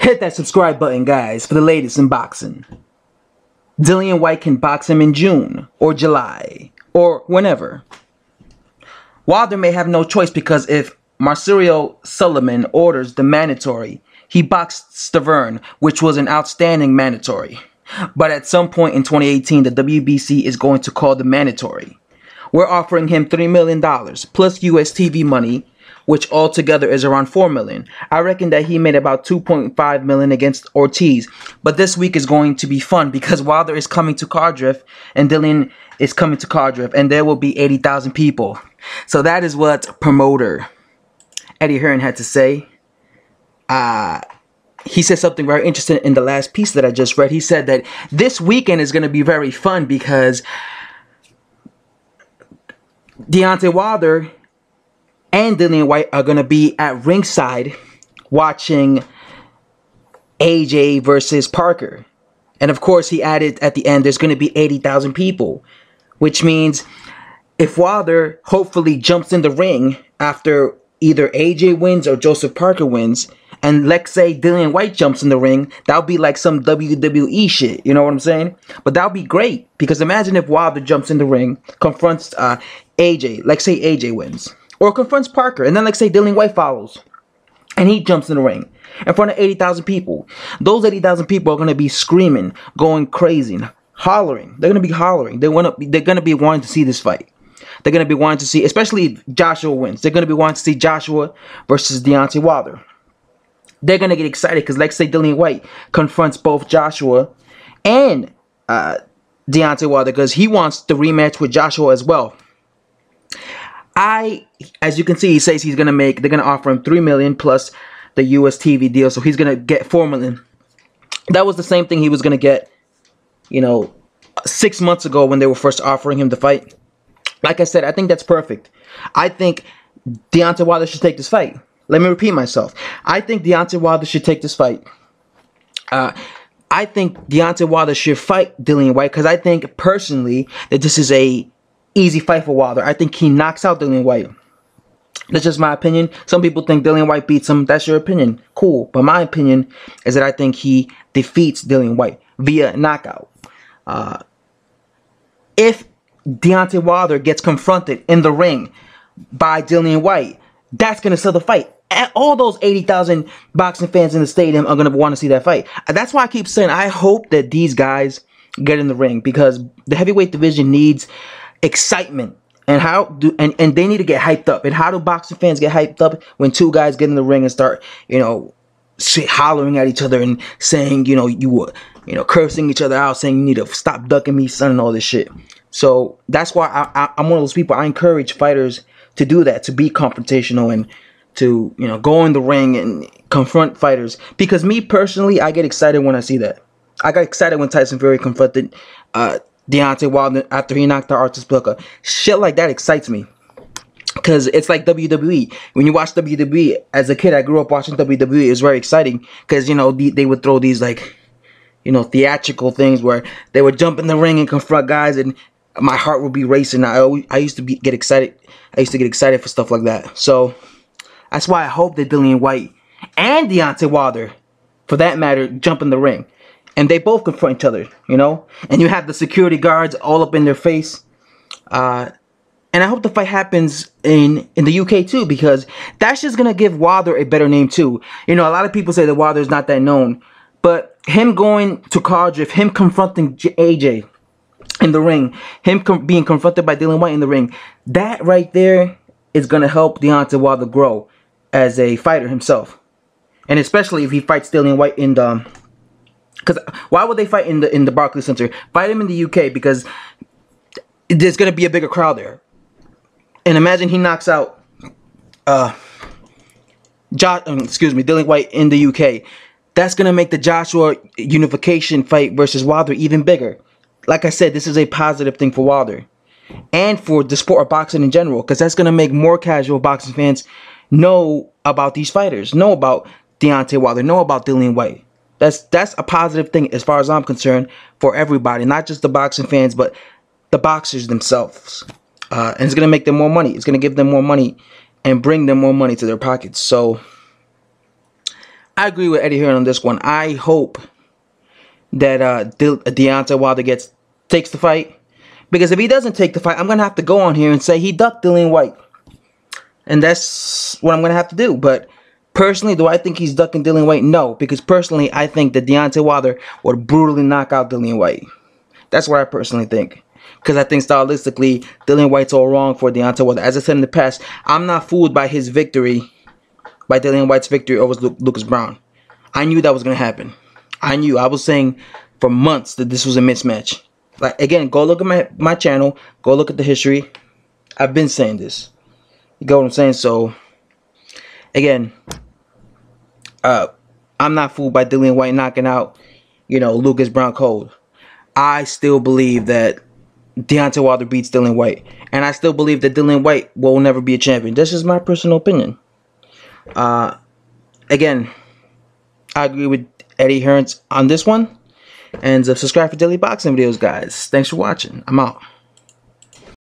Hit that subscribe button, guys, for the latest in boxing. Dillian Whyte can box him in June or July or whenever. Wilder may have no choice because if Marcelo Sullivan orders the mandatory, he boxed Hearn, which was an outstanding mandatory. But at some point in 2018, the WBC is going to call the mandatory. We're offering him $3 million plus US TV money, which altogether is around $4 million. I reckon that he made about $2.5 million against Ortiz. But this week is going to be fun because Wilder is coming to Cardiff and Dillian is coming to Cardiff, and there will be 80,000 people. So that is what promoter Eddie Hearn had to say. He said something very interesting in the last piece that I just read. He said that this weekend is going to be very fun because Deontay Wilder and Dillian Whyte are going to be at ringside watching AJ versus Parker. And of course, he added at the end, there's going to be 80,000 people. Which means if Wilder hopefully jumps in the ring after either AJ wins or Joseph Parker wins, and let's say Dillian Whyte jumps in the ring, that'll be like some WWE shit, you know what I'm saying? But that'll be great, because imagine if Wilder jumps in the ring, confronts AJ, let's say AJ wins, or confronts Parker, and then let's say Dillian Whyte follows, and he jumps in the ring in front of 80,000 people. Those 80,000 people are going to be screaming, going crazy, hollering. They're going to be hollering. They're going to be wanting to see this fight. They're going to be wanting to see, especially if Joshua wins, they're going to be wanting to see Joshua versus Deontay Wilder. They're going to get excited because let's say Dillian Whyte confronts both Joshua and Deontay Wilder because he wants the rematch with Joshua as well. As you can see, he says they're going to offer him $3 million plus the US TV deal, so he's going to get $4 million. That was the same thing he was going to get, 6 months ago when they were first offering him the fight. Like I said, I think that's perfect. I think Deontay Wilder should take this fight. Let me repeat myself. I think Deontay Wilder should take this fight. I think Deontay Wilder should fight Dillian Whyte because I think personally that this is a easy fight for Wilder. I think he knocks out Dillian Whyte. That's just my opinion. Some people think Dillian Whyte beats him. That's your opinion. Cool. But my opinion is that I think he defeats Dillian Whyte via knockout. If Deontay Wilder gets confronted in the ring by Dillian Whyte, that's going to sell the fight. And all those 80,000 boxing fans in the stadium are going to want to see that fight. That's why I keep saying I hope that these guys get in the ring because the heavyweight division needs excitement. And and they need to get hyped up. And how do boxing fans get hyped up when two guys get in the ring and start, hollering at each other and saying, cursing each other out, saying you need to stop ducking me, son, and all this shit. So that's why I'm one of those people. I encourage fighters to do that, to be confrontational and to, go in the ring and confront fighters. Because me personally, I get excited when I see that. I got excited when Tyson Fury confronted Deontay Wilder after he knocked out Artis Booker. Shit like that excites me. Because it's like WWE. When you watch WWE, as a kid, I grew up watching WWE. It was very exciting. Because, they would throw these, theatrical things where they would jump in the ring and confront guys. And my heart would be racing. I used to get excited. I used to get excited for stuff like that. So, that's why I hope that Dillian Whyte and Deontay Wilder, for that matter, jump in the ring. And they both confront each other, And you have the security guards all up in their face. And I hope the fight happens in the UK too, because that's just going to give Wilder a better name too. A lot of people say that Wilder's not that known. But him going to Cardiff, him confronting AJ in the ring, him being confronted by Dillian Whyte in the ring, that right there is going to help Deontay Wilder grow as a fighter himself. And especially if he fights Dillian Whyte in the... Because why would they fight in the Barclays Center? Fight him in the UK because there's going to be a bigger crowd there. And imagine he knocks out Dillian Whyte in the UK. That's going to make the Joshua unification fight versus Wilder even bigger. Like I said, this is a positive thing for Wilder. And for the sport of boxing in general. Because that's going to make more casual boxing fans know about these fighters. Know about Deontay Wilder. Know about Dillian Whyte. That's a positive thing as far as I'm concerned for everybody. Not just the boxing fans, but the boxers themselves. And it's going to make them more money. It's going to give them more money and bring them more money to their pockets. So, I agree with Eddie Hearn on this one. I hope that Deontay Wilder takes the fight, because if he doesn't take the fight, I'm gonna have to go on here and say he ducked Dillian Whyte, and that's what I'm gonna have to do. But personally, do I think he's ducking Dillian Whyte? No, because personally, I think that Deontay Wilder would brutally knock out Dillian Whyte. That's what I personally think. Because I think stylistically, Dillian Whyte's all wrong for Deontay Wilder. As I said in the past, I'm not fooled by his victory, by Dillian Whyte's victory over Lucas Browne. I knew that was going to happen. I knew. I was saying for months that this was a mismatch. Like, again, go look at my channel. Go look at the history. I've been saying this. You get what I'm saying? So, again, I'm not fooled by Dillian Whyte knocking out, Lucas Browne cold. I still believe that Deontay Wilder beats Dillian Whyte. And I still believe that Dillian Whyte will never be a champion. This is my personal opinion. Again, I agree with Eddie Hearn on this one. And subscribe for daily boxing videos, guys. Thanks for watching. I'm out.